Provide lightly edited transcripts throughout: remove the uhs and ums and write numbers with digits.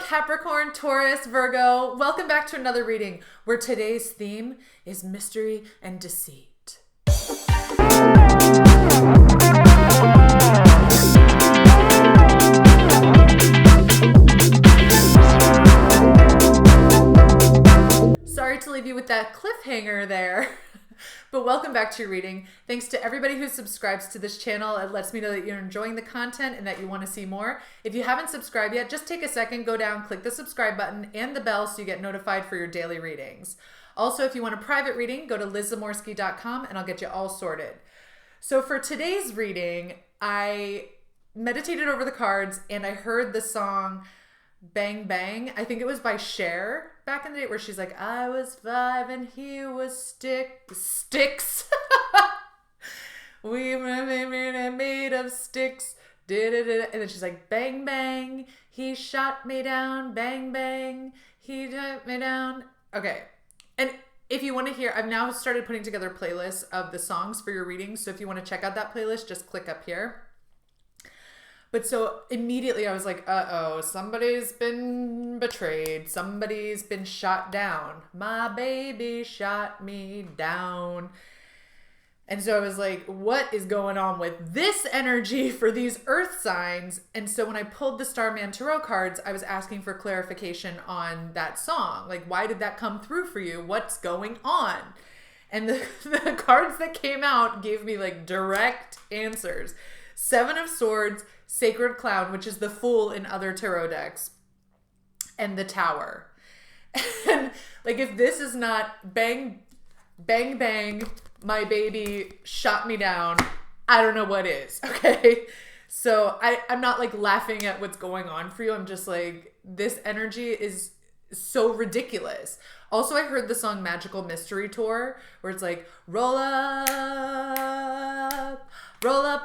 Capricorn, Taurus, Virgo. Welcome back to another reading where today's theme is mystery and deceit. Sorry to leave you with that cliffhanger there. But welcome back to your reading. Thanks to everybody who subscribes to this channel. It lets me know that you're enjoying the content and that you want to see more. If you haven't subscribed yet, just take a second, go down, click the subscribe button and the bell so you get notified for your daily readings. Also, if you want a private reading, go to LizZamorsky.com and I'll get you all sorted. So for today's reading, I meditated over the cards and I heard the song Bang Bang. I think it was by Cher back in the day where she's like, I was 5 and he was sticks. We were made of sticks. And then she's like, bang, bang. He shot me down. Bang, bang. He shot me down. Okay. And if you want to hear, I've now started putting together playlists of the songs for your readings. So if you want to check out that playlist, just click up here. But so immediately I was like, uh-oh, somebody's been betrayed. Somebody's been shot down. My baby shot me down. And so I was like, what is going on with this energy for these earth signs? And so when I pulled the Starman Tarot cards, I was asking for clarification on that song. Like, why did that come through for you? What's going on? And the cards that came out gave me like direct answers. 7 of Swords, Sacred Clown, which is the Fool in other tarot decks, and the Tower. And like, if this is not bang, bang, bang, my baby shot me down, I don't know what is, okay? So I'm not like laughing at what's going on for you. I'm just like, this energy is so ridiculous. Also, I heard the song Magical Mystery Tour, where it's like, roll up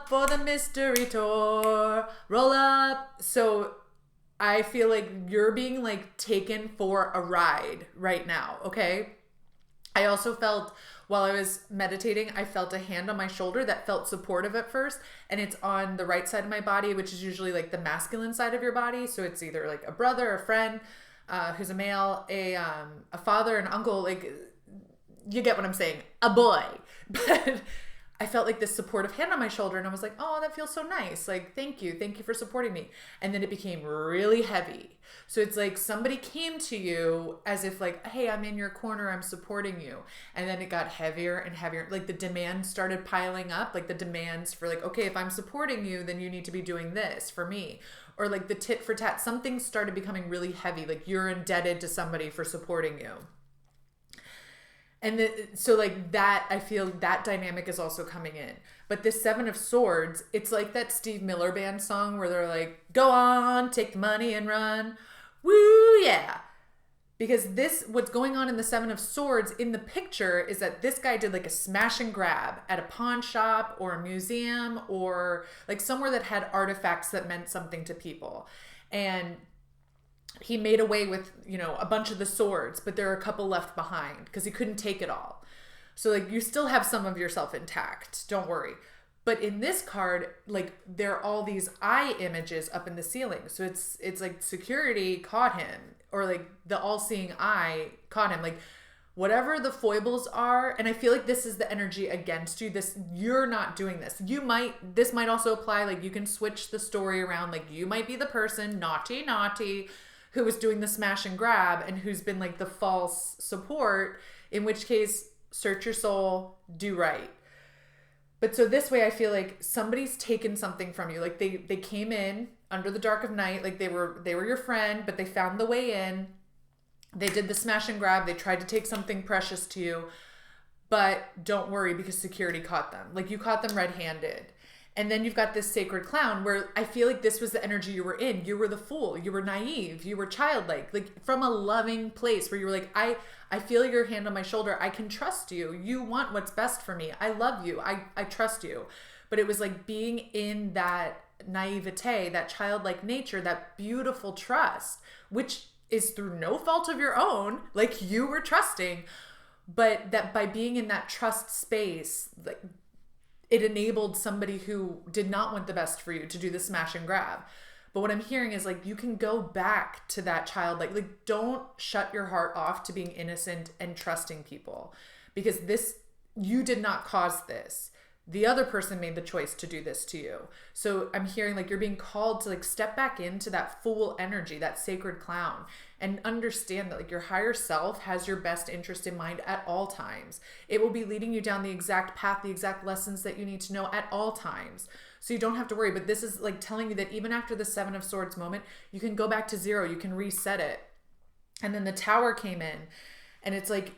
for the mystery tour, roll up. So I feel like you're being like taken for a ride right now, okay? I also felt, while I was meditating, I felt a hand on my shoulder that felt supportive at first, and it's on the right side of my body, which is usually like the masculine side of your body. So it's either like a brother, a friend, who's a male, a father, an uncle, like, you get what I'm saying, a boy. But I felt like this supportive hand on my shoulder and I was like, oh, that feels so nice. Like, thank you for supporting me. And then it became really heavy. So it's like somebody came to you as if like, hey, I'm in your corner, I'm supporting you. And then it got heavier and heavier. Like the demands started piling up, like the demands for like, okay, if I'm supporting you, then you need to be doing this for me. Or like the tit for tat, something started becoming really heavy. Like you're indebted to somebody for supporting you. And so like that, I feel that dynamic is also coming in. But this 7 of Swords, it's like that Steve Miller Band song where they're like, go on, take the money and run. Woo, yeah. Because what's going on in the 7 of Swords in the picture is that this guy did like a smash and grab at a pawn shop or a museum or like somewhere that had artifacts that meant something to people. And he made away with, a bunch of the swords, but there are a couple left behind because he couldn't take it all. So like you still have some of yourself intact. Don't worry. But in this card, like there are all these eye images up in the ceiling. So it's like security caught him, or like the all-seeing eye caught him. Like whatever the foibles are, and I feel like this is the energy against you. You're not doing this. This might also apply, like you can switch the story around. Like you might be the person, naughty, who was doing the smash and grab and who's been like the false support, in which case search your soul, do right. But so this way I feel like somebody's taken something from you. Like they came in under the dark of night, like they were your friend, but they found the way in. They did the smash and grab. They tried to take something precious to you, but don't worry because security caught them. Like you caught them red-handed. And then you've got this Sacred Clown where I feel like this was the energy you were in. You were the fool. You were naive. You were childlike. Like from a loving place where you were like, I feel your hand on my shoulder. I can trust you. You want what's best for me. I love you. I trust you. But it was like being in that naivete, that childlike nature, that beautiful trust, which is through no fault of your own. Like you were trusting, but that by being in that trust space, like it enabled somebody who did not want the best for you to do the smash and grab. But what I'm hearing is like, you can go back to that child. Like don't shut your heart off to being innocent and trusting people, because you did not cause this. The other person made the choice to do this to you. So I'm hearing like you're being called to like step back into that fool energy, that sacred clown, and understand that like your higher self has your best interest in mind at all times. It will be leading you down the exact path, the exact lessons that you need to know at all times. So you don't have to worry. But this is like telling you that even after the Seven of Swords moment, you can go back to zero, you can reset it. And then the Tower came in. And it's like,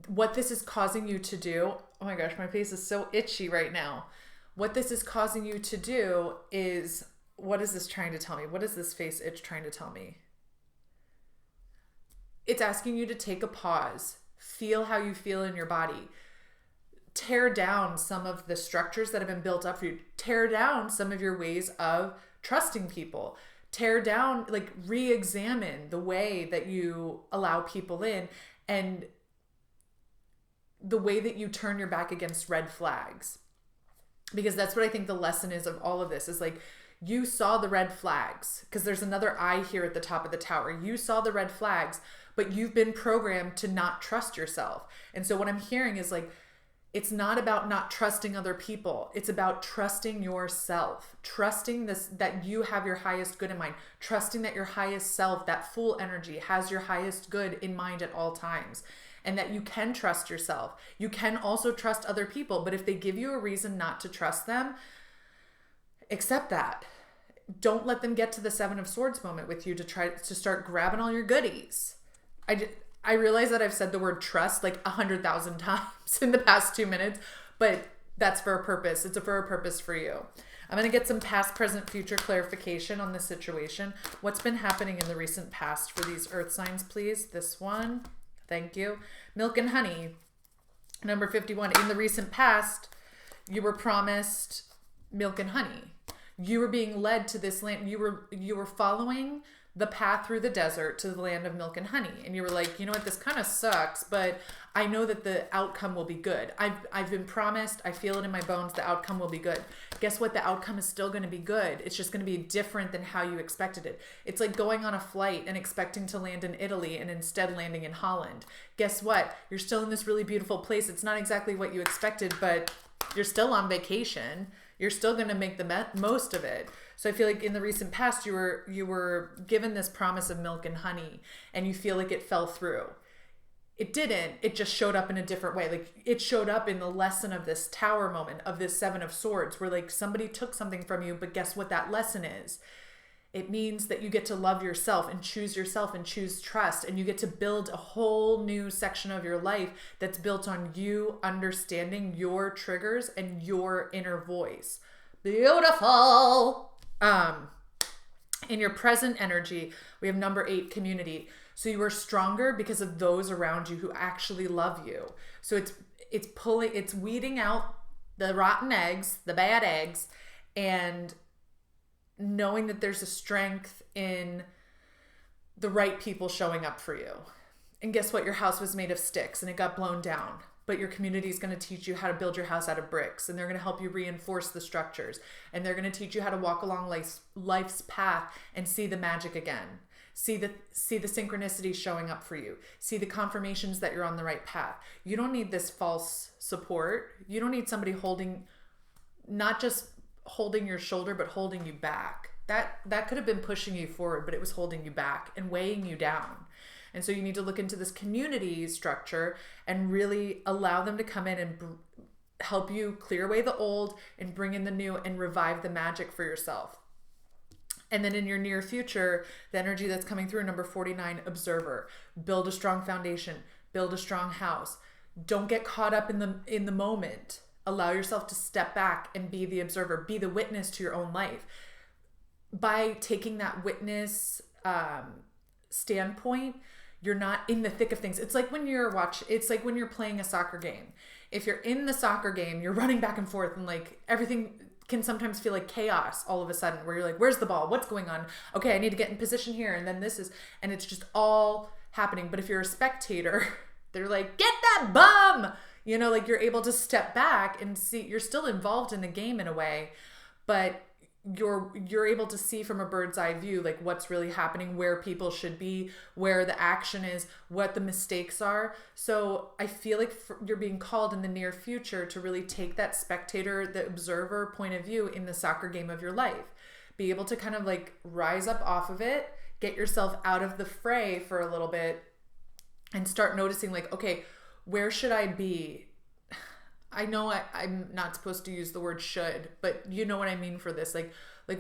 what this is causing you to do, oh my gosh, my face is so itchy right now. What this is causing you to do is, what is this trying to tell me? What is this face itch trying to tell me? It's asking you to take a pause, feel how you feel in your body, tear down some of the structures that have been built up for you, tear down some of your ways of trusting people, tear down, like re-examine the way that you allow people in, and the way that you turn your back against red flags. Because that's what I think the lesson is of all of this, is like, you saw the red flags, because there's another eye here at the top of the tower. You saw the red flags, but you've been programmed to not trust yourself. And so what I'm hearing is like, it's not about not trusting other people. It's about trusting yourself, trusting this, that you have your highest good in mind, trusting that your highest self, that full energy, has your highest good in mind at all times, and that you can trust yourself. You can also trust other people, but if they give you a reason not to trust them, accept that. Don't let them get to the Seven of Swords moment with you to try to start grabbing all your goodies. I realize that I've said the word trust like 100,000 times in the past 2 minutes, but that's for a purpose. It's for a purpose for you. I'm going to get some past, present, future clarification on this situation. What's been happening in the recent past for these earth signs, please? This one. Thank you. Milk and honey. Number 51. In the recent past, you were promised milk and honey. You were being led to this land. You were following the path through the desert to the land of milk and honey. And you were like, you know what, this kind of sucks, but I know that the outcome will be good. I've been promised, I feel it in my bones, the outcome will be good. Guess what? The outcome is still going to be good. It's just going to be different than how you expected it. It's like going on a flight and expecting to land in Italy and instead landing in Holland. Guess what? You're still in this really beautiful place. It's not exactly what you expected, but you're still on vacation. You're still going to make the most of it. So I feel like in the recent past, you were given this promise of milk and honey, and you feel like it fell through. It didn't. It just showed up in a different way. Like it showed up in the lesson of this Tower moment, of this Seven of Swords, where like somebody took something from you, but guess what that lesson is? It means that you get to love yourself and choose trust, and you get to build a whole new section of your life that's built on you understanding your triggers and your inner voice. Beautiful. In your present energy, we have number 8, community. So you are stronger because of those around you who actually love you. So it's weeding out the rotten eggs, the bad eggs, and knowing that there's a strength in the right people showing up for you. And guess what? Your house was made of sticks and it got blown down. But your community is going to teach you how to build your house out of bricks, and they're going to help you reinforce the structures, and they're going to teach you how to walk along life's path and see the magic again. See the synchronicity showing up for you. See the confirmations that you're on the right path. You don't need this false support. You don't need somebody not just holding your shoulder, but holding you back. That could have been pushing you forward, but it was holding you back and weighing you down. And so you need to look into this community structure and really allow them to come in and help you clear away the old and bring in the new and revive the magic for yourself. And then in your near future, the energy that's coming through, number 49, observer. Build a strong foundation. Build a strong house. Don't get caught up in the moment. Allow yourself to step back and be the observer. Be the witness to your own life. By taking that witness standpoint, you're not in the thick of things. It's like when you're playing a soccer game. If you're in the soccer game, you're running back and forth, and like everything can sometimes feel like chaos all of a sudden, where you're like, where's the ball? What's going on? Okay, I need to get in position here. And then and it's just all happening. But if you're a spectator, they're like, get that bum! You know, like you're able to step back and see, you're still involved in the game in a way, but you're able to see from a bird's eye view, like what's really happening, where people should be, where the action is, what the mistakes are. So I feel like you're being called in the near future to really take that spectator, the observer point of view in the soccer game of your life. Be able to kind of like rise up off of it, get yourself out of the fray for a little bit, and start noticing like, okay, where should I be? I know I'm not supposed to use the word should, but you know what I mean for this. Like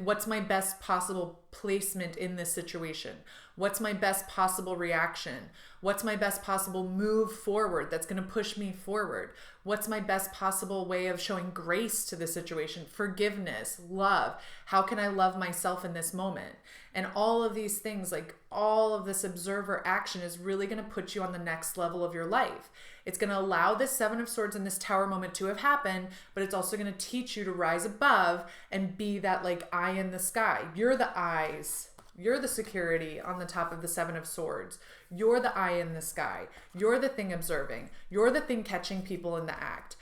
what's my best possible placement in this situation? What's my best possible reaction? What's my best possible move forward that's going to push me forward? What's my best possible way of showing grace to the situation? Forgiveness, love. How can I love myself in this moment? And all of these things, like all of this observer action is really going to put you on the next level of your life. It's going to allow this Seven of Swords and this Tower moment to have happened, but it's also going to teach you to rise above and be that like eye in the sky. You're the eyes. You're the security on the top of the Seven of Swords. You're the eye in the sky. You're the thing observing. You're the thing catching people in the act.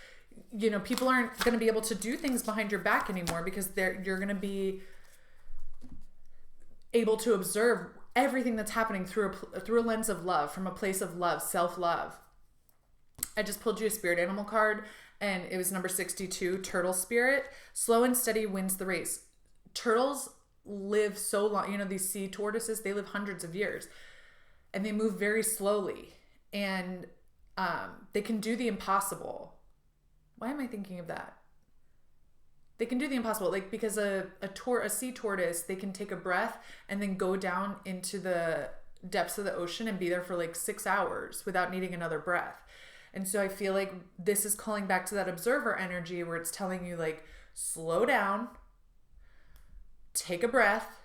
You know, people aren't going to be able to do things behind your back anymore because you're going to be able to observe everything that's happening through a lens of love, from a place of love, self-love. I just pulled you a spirit animal card, and it was number 62, turtle spirit. Slow and steady wins the race. Turtles live so long. You know, these sea tortoises, they live hundreds of years, and they move very slowly, and they can do the impossible. Why am I thinking of that? They can do the impossible, like because a sea tortoise, they can take a breath and then go down into the depths of the ocean and be there for like 6 hours without needing another breath. And so I feel like this is calling back to that observer energy where it's telling you like, slow down, take a breath,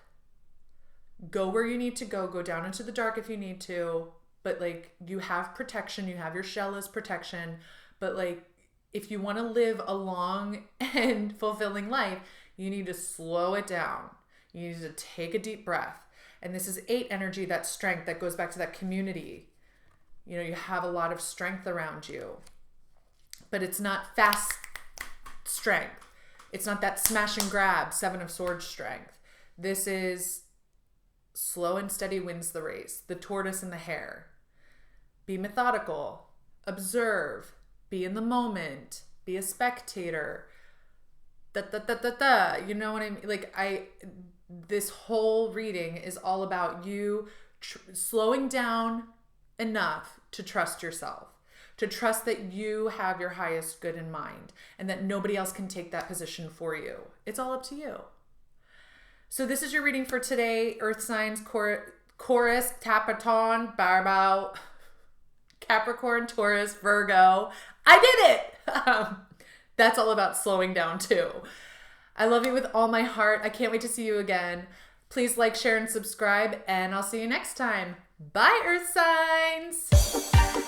go where you need to go down into the dark if you need to, but like you have protection, you have your shell as protection, but like if you want to live a long and fulfilling life, you need to slow it down. You need to take a deep breath. And this is 8 energy, that strength that goes back to that community. You know, you have a lot of strength around you, but it's not fast strength. It's not that smash and grab Seven of Swords strength. This is slow and steady wins the race. The tortoise and the hare. Be methodical. Observe. Be in the moment. Be a spectator. You know what I mean? Like this whole reading is all about you slowing down enough to trust yourself, to trust that you have your highest good in mind and that nobody else can take that position for you. It's all up to you. So this is your reading for today. Earth signs, Chorus, Capricorn, Barbo, Capricorn, Taurus, Virgo. I did it! That's all about slowing down too. I love you with all my heart. I can't wait to see you again. Please like, share, and subscribe, and I'll see you next time. Bye, Earth signs!